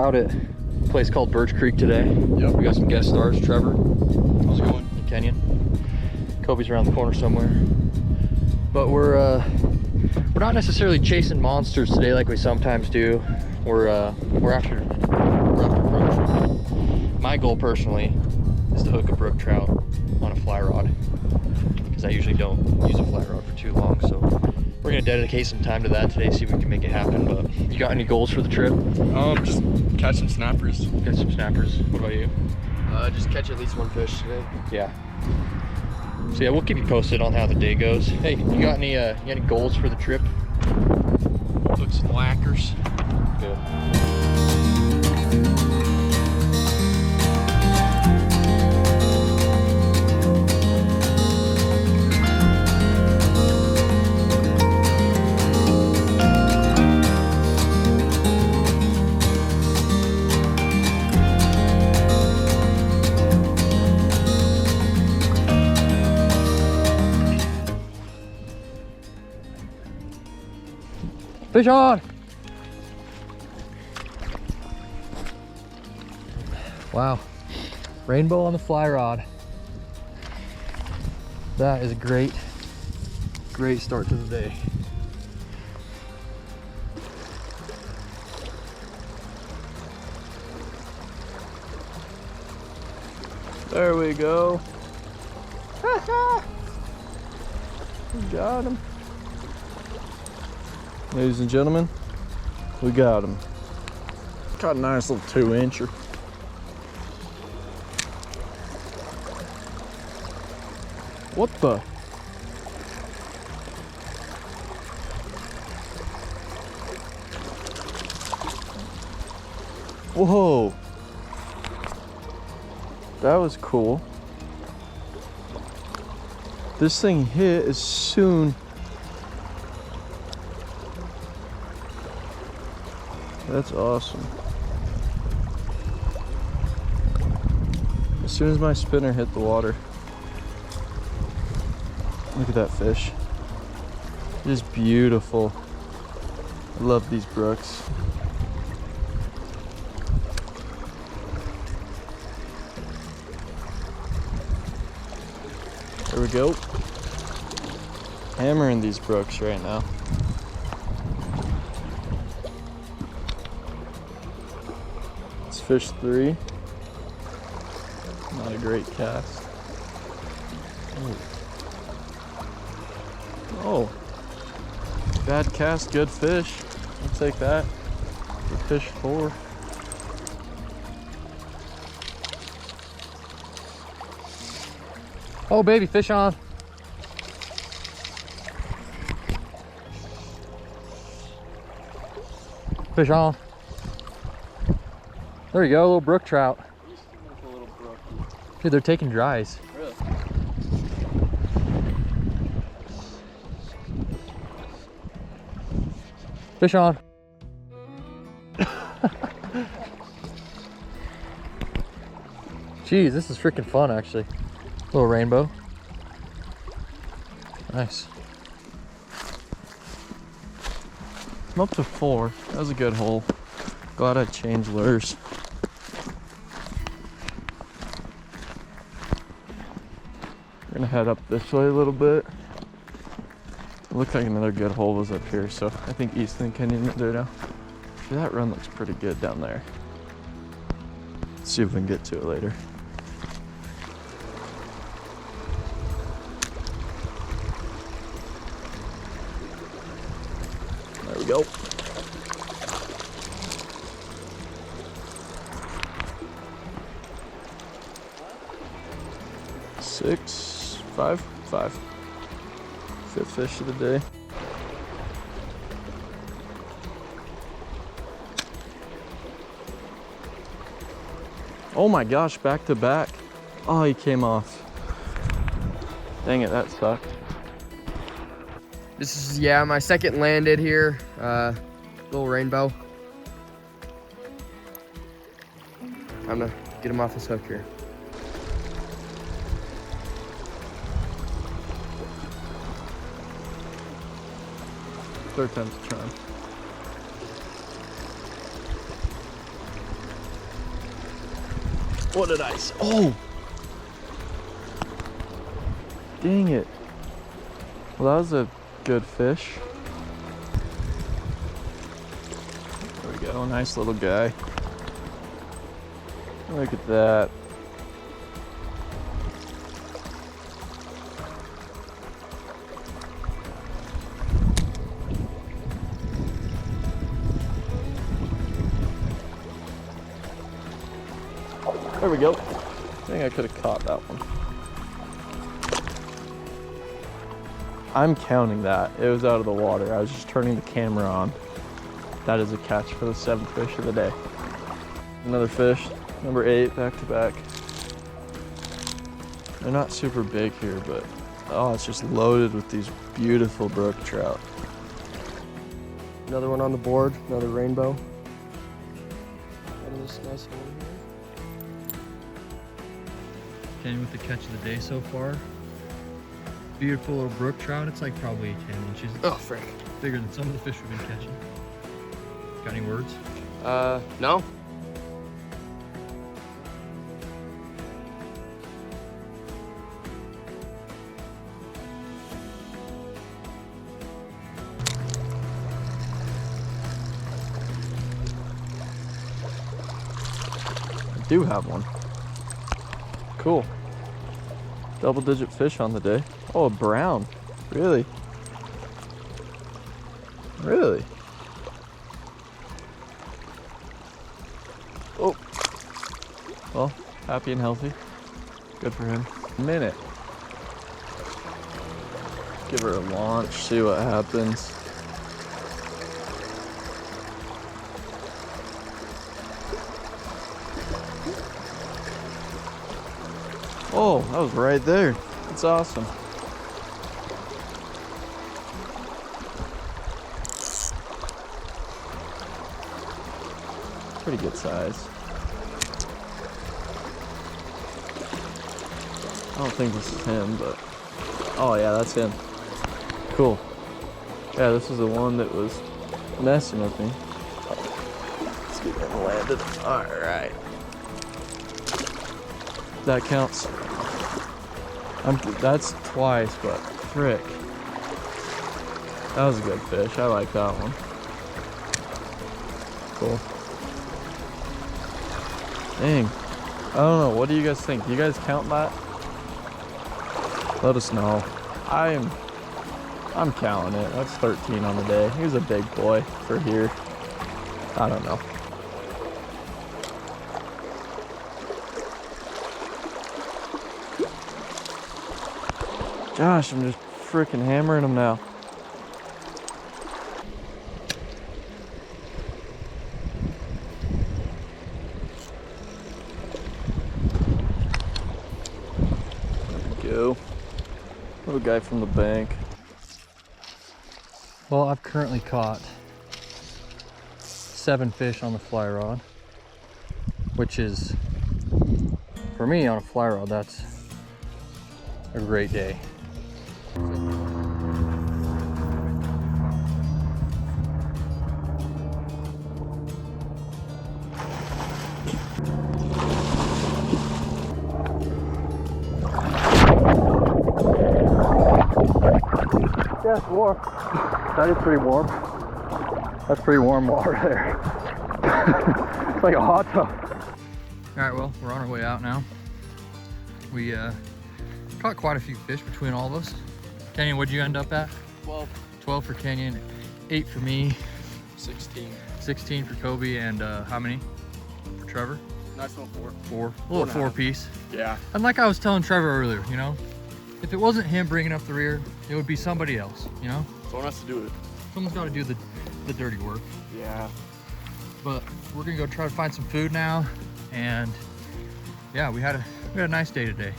out at a place called Birch Creek today. Yep. We got some guest stars, Trevor. How's it going? And Kenyon. Kobe's around the corner somewhere. But we're not necessarily chasing monsters today like we sometimes do. We're after brook trout. My goal personally is to hook a brook trout on a fly rod, because I usually don't use a fly rod for too long. So we're gonna dedicate some time to that today, see if we can make it happen. But you got any goals for the trip? Just catch some snappers. Catch some snappers. What about you? Just catch at least one fish today. Yeah. So yeah, we'll keep you posted on how the day goes. Hey, you got any goals for the trip? Hook some whackers. Good. Fish on! Wow, rainbow on the fly rod. That is a great start to the day. There we go. We got him. Ladies and gentlemen, we got him. Got a nice little 2-incher. What the? Whoa. That was cool. This thing hit as soon. That's awesome. As soon as my spinner hit the water. Look at that fish. Just beautiful. I love these brooks. There we go. Hammering these brooks right now. It's fish 3. Not a great cast. Oh, bad cast, good fish. I'll take that. Good fish 4. Oh, baby, fish on. Fish on. There you go, a little brook trout. Dude, they're taking dries. Really? Fish on. Jeez, this is freaking fun actually. Little rainbow. Nice. I'm up to 4. That was a good hole. Glad I changed lures. We're gonna head up this way a little bit. It looked like another good hole was up here, so I think Easton and Kenyon are there now. That run looks pretty good down there. Let's see if we can get to it later. There we go. Five. 5th fish of the day. Oh my gosh, back to back. Oh, he came off. Dang it, that sucked. This is, yeah, my second landed here. Little rainbow. I'm gonna get him off this hook here. Third time's a charm. What did I say? Oh! Dang it. Well, that was a good fish. There we go, nice little guy. Look at that. There we go. I think I could have caught that one. I'm counting that. It was out of the water. I was just turning the camera on. That is a catch for the 7th fish of the day. Another fish, number 8, back to back. They're not super big here, but oh, it's just loaded with these beautiful brook trout. Another one on the board, another rainbow. Out of this nice one here. Kenny with the catch of the day so far. Beautiful little brook trout. It's like probably 10 inches. Oh, frick. Bigger than some of the fish we've been catching. Got any words? No. I do have one. Cool. Double-digit fish on the day. Oh, a brown. Really? Really? Oh. Well, happy and healthy. Good for him. Minute. Give her a launch, see what happens. Oh, that was right there. That's awesome. Pretty good size. I don't think this is him, but oh yeah, that's him. Cool. Yeah, this is the one that was messing with me. Let's get him landed. All right. That counts. That's twice, but frick. That was a good fish. I like that one. Cool. Dang. I don't know. What do you guys think? Do you guys count that? Let us know. I'm counting it. That's 13 on the day. He was a big boy for here. I don't know. Gosh, I'm just freaking hammering them now. There we go. Little guy from the bank. Well, I've currently caught 7 fish on the fly rod, which is, for me on a fly rod, that's a great day. Yeah, it's warm. That is pretty warm. That's pretty warm water there. It's like a hot tub. All right, well, we're on our way out now. We caught quite a few fish between all of us. Kenyon, what'd you end up at? 12. 12 for Kenyon, 8 for me. 16. 16 for Kobe, and how many for Trevor? Nice one, 4. 4. A little 4-piece. Yeah. And like I was telling Trevor earlier, you know, if it wasn't him bringing up the rear, it would be somebody else, you know? Someone has to do it. Someone's got to do the dirty work. Yeah. But we're gonna go try to find some food now, and yeah, we had a nice day today.